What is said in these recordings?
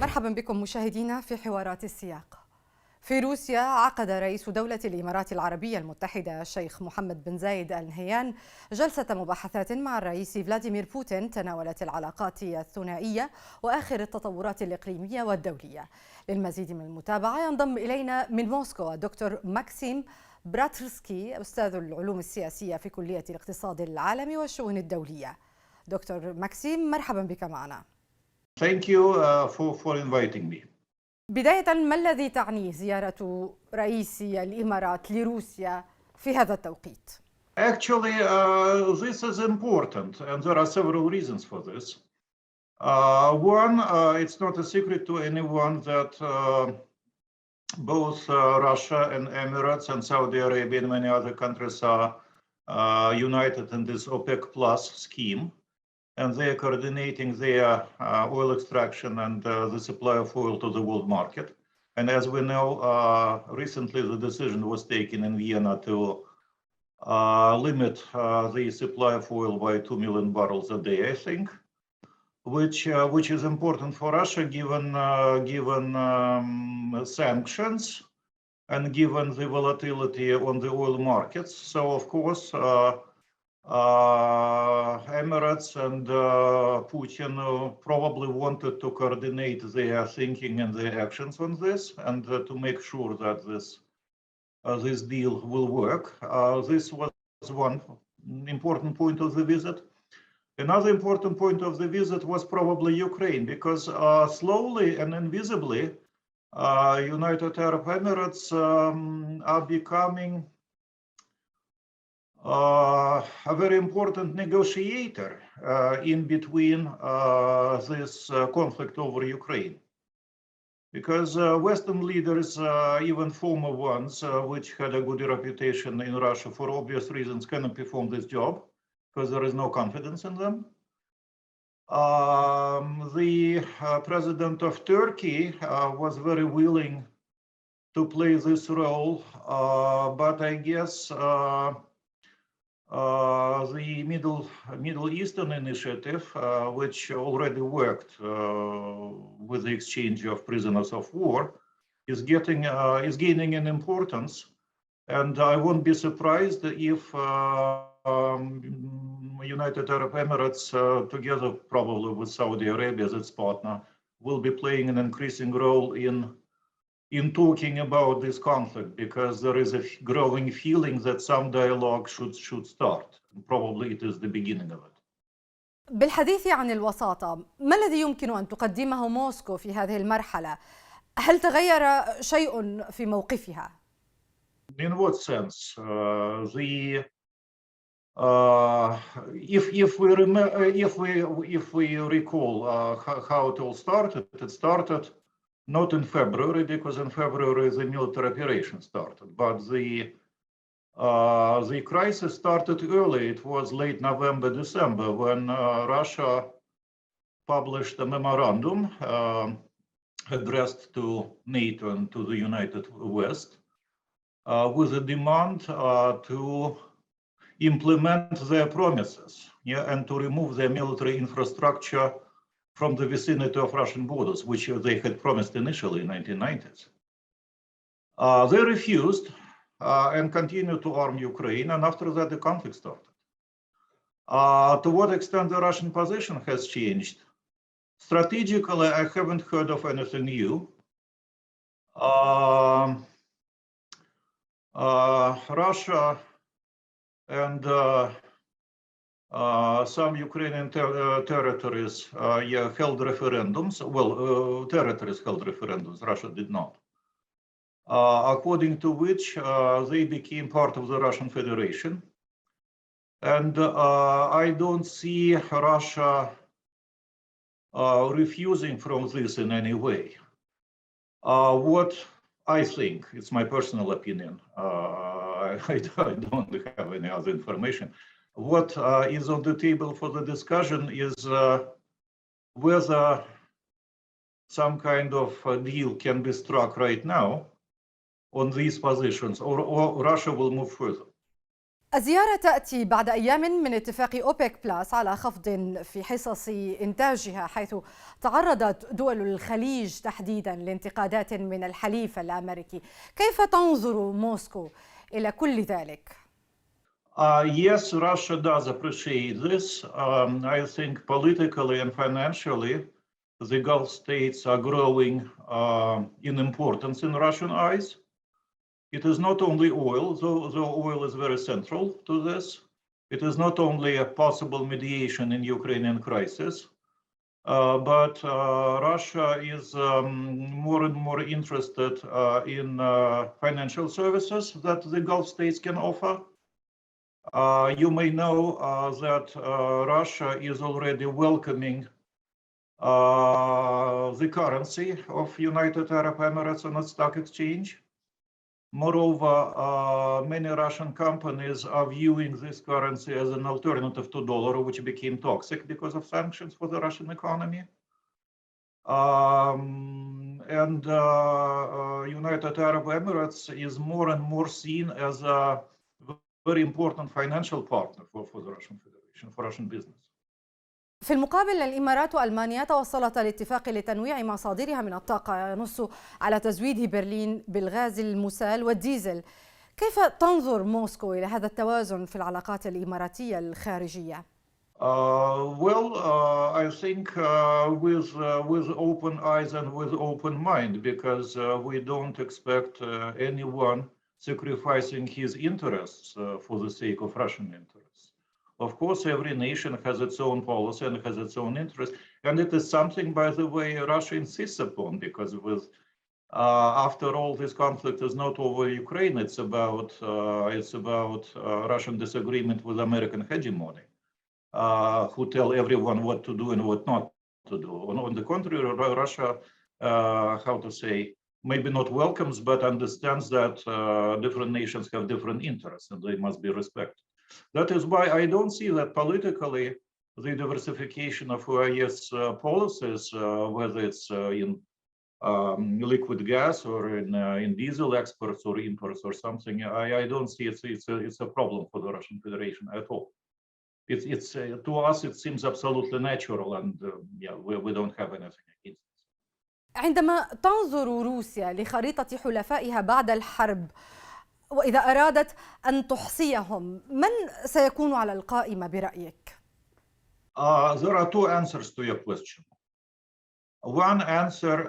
مرحبا بكم مشاهدينا في حوارات السياق. في روسيا عقد رئيس دولة الإمارات العربية المتحدة الشيخ محمد بن زايد آل نهيان جلسة مباحثات مع الرئيس فلاديمير بوتين تناولت العلاقات الثنائية وآخر التطورات الإقليمية والدولية. للمزيد من المتابعة ينضم إلينا من موسكو الدكتور مكسيم براترسكي أستاذ العلوم السياسية في كلية الاقتصاد العالمي والشؤون الدولية. دكتور مكسيم، مرحبا بك معنا. Thank you for inviting me. بداية، ما الذي تعنيه زيارة رئيس الإمارات لروسيا في هذا التوقيت؟ Actually, this is important, and there are several reasons for this. One, it's not a secret to anyone that both Russia and Emirates and Saudi Arabia and many other countries are united in this OPEC Plus scheme. And they are coordinating their oil extraction and the supply of oil to the world market. And as we know, recently the decision was taken in Vienna to limit the supply of oil by 2 million barrels a day, I think, which is important for Russia given sanctions and given the volatility on the oil markets. So of course, Emirates and Putin probably wanted to coordinate their thinking and their actions on this, and to make sure that this deal will work. This was one important point of the visit. Another important point of the visit was probably Ukraine, because slowly and invisibly, United Arab Emirates are becoming a very important negotiator in between this conflict over Ukraine. Because Western leaders, even former ones, which had a good reputation in Russia for obvious reasons, cannot perform this job because there is no confidence in them. The president of Turkey was very willing to play this role, but I guess the Middle Eastern initiative, which already worked with the exchange of prisoners of war, is gaining in importance, and I won't be surprised if United Arab Emirates, together probably with Saudi Arabia as its partner, will be playing an increasing role in talking about this conflict, because there is a growing feeling that some dialogue should start. Probably it is the beginning of it. بالحديث عن الوساطة، ما الذي يمكن أن تقدمه موسكو في هذه المرحلة؟ هل تغير شيء في موقفها؟ In what sense? If we recall how it all started, it started not in February, because in February the military operation started, but the crisis started early. It was late November, December, when Russia published a memorandum addressed to NATO and to the United West with a demand to implement their promises, and to remove their military infrastructure from the vicinity of Russian borders, which they had promised initially in the 1990s. They refused and continued to arm Ukraine, and after that the conflict started. To what extent the Russian position has changed? Strategically, I haven't heard of anything new. Russia and some Ukrainian territories held referendums. Well, territories held referendums, Russia did not. According to which they became part of the Russian Federation. And I don't see Russia refusing from this in any way. What I think, it's my personal opinion, I don't have any other information. What is on the table for the discussion is whether some kind of deal can be struck right now on these positions, or Russia will move further. الزيارة تأتي بعد أيام من اتفاق أوبك بلاس على خفض في حصص إنتاجها، حيث تعرضت دول الخليج تحديدا لانتقادات من الحليف الأمريكي. كيف تنظر موسكو إلى كل ذلك؟ Yes, Russia does appreciate this. I think politically and financially, the Gulf states are growing in importance in Russian eyes. It is not only oil, though oil is very central to this. It is not only a possible mediation in Ukrainian crisis, but Russia is more and more interested in financial services that the Gulf states can offer. You may know that Russia is already welcoming the currency of United Arab Emirates on its stock exchange. Moreover, many Russian companies are viewing this currency as an alternative to dollar, which became toxic because of sanctions for the Russian economy. And United Arab Emirates is more and more seen as a very important financial partner for the Russian Federation, for Russian business. في المقابل الإمارات وألمانيا توصلتا لاتفاق لتنويع مصادرها من الطاقة ينص على تزويد برلين بالغاز المسال والديزل. كيف تنظر موسكو إلى هذا التوازن في العلاقات الإماراتية الخارجية؟ I think with open eyes and with open mind, because we don't expect anyone sacrificing his interests for the sake of Russian interests. Of course, every nation has its own policy and has its own interest, and it is something, by the way, Russia insists upon, because after all, this conflict is not over Ukraine. It's about Russian disagreement with American hegemony, who tell everyone what to do and what not to do. On the contrary, Russia, how to say, maybe not welcomes, but understands that different nations have different interests and they must be respected. That is why I don't see that politically the diversification of OIS policies, whether it's in liquid gas or in diesel exports or imports or something, I don't see it's a problem for the Russian Federation at all. It's to us it seems absolutely natural, and we don't have anything against it. عندما تنظر روسيا لخريطة حلفائها بعد الحرب، وإذا أرادت أن تحصيهم، من سيكون على القائمة برأيك؟ There are two answers to your question. One answer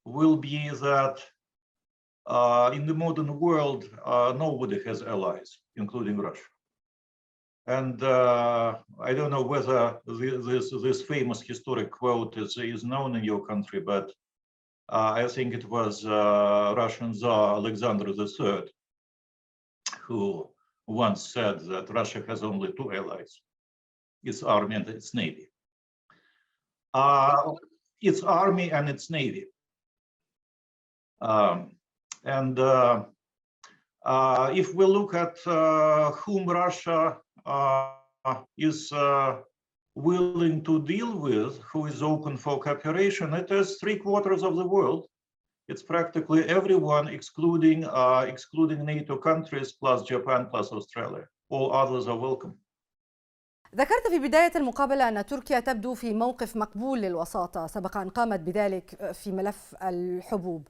will be that in the modern world, nobody has allies, including Russia. And I don't know whether this famous historic quote is known in your country, but I think it was Russian Tsar Alexander III who once said that Russia has only two allies: its army and its navy. Its army and its navy. If we look at whom Russia is willing to deal with, who is open for cooperation, it is 3/4 of the world. It's practically everyone, excluding NATO countries, plus Japan, plus Australia. All others are welcome. ذكرت في بداية المقابلة أن تركيا تبدو في موقف مقبول للوساطة، سبق أن قامت بذلك في ملف الحبوب،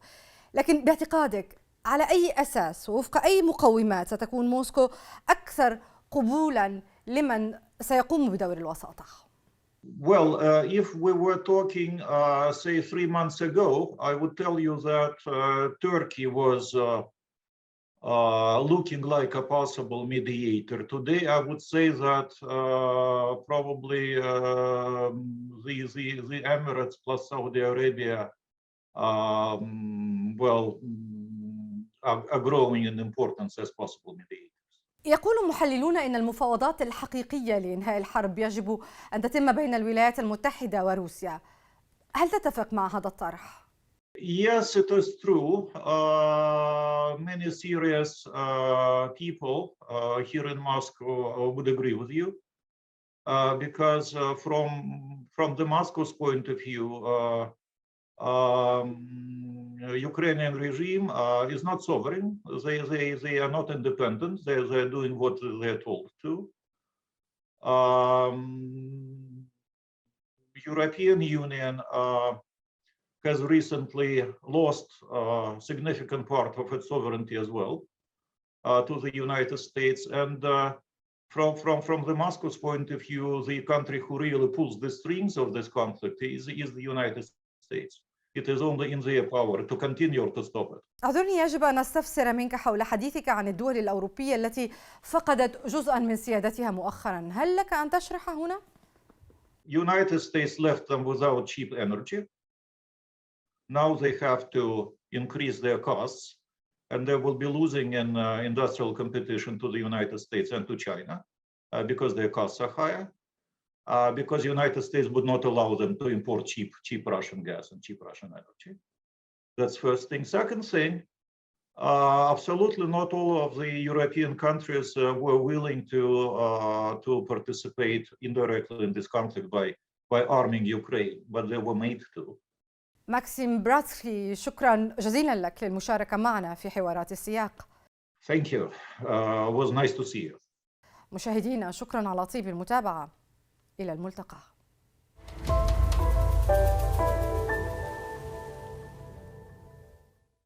لكن باعتقادك على أي أساس ووفق أي مقومات ستكون موسكو أكثر قبولاً لمن سيقوم بدور الوساطة؟ Well, if we were talking, say, 3 months ago, I would tell you that Turkey was looking like a possible mediator. Today, I would say that probably the Emirates plus Saudi Arabia, are growing in importance as possible mediators. يقول محللون إن المفاوضات الحقيقية لإنهاء الحرب يجب أن تتم بين الولايات المتحدة وروسيا. هل تتفق مع هذا الطرح؟ Yes, it is true. Many serious people here in Moscow would agree with you, because from the Moscow's point of view, Ukrainian regime is not sovereign. They are not independent. They are doing what they are told to. European Union has recently lost a significant part of its sovereignty as well to the United States. And from the Moscow's point of view, the country who really pulls the strings of this conflict is the United States. It is only in their power to continue or to stop it. أعذرني، يجب أن نستفسر منك حول حديثك عن الدول الأوروبية التي فقدت جزءا من سيادتها مؤخرا. هل لك أن تشرح هنا؟ United States left them without cheap energy. Now they have to increase their costs, and they will be losing in industrial competition to the United States and to China because their costs are higher. Because the United States would not allow them to import cheap Russian gas and cheap Russian energy. That's first thing. Second thing, absolutely not all of the European countries were willing to participate indirectly in this conflict by arming Ukraine, but they were made to. مكسيم براترسكي، شكرا جزيلا لك للمشاركة معنا في حوارات السياق. Thank you. It was nice to see you. مشاهدينا، شكرا على طيب المتابعة. إلى الملتقى.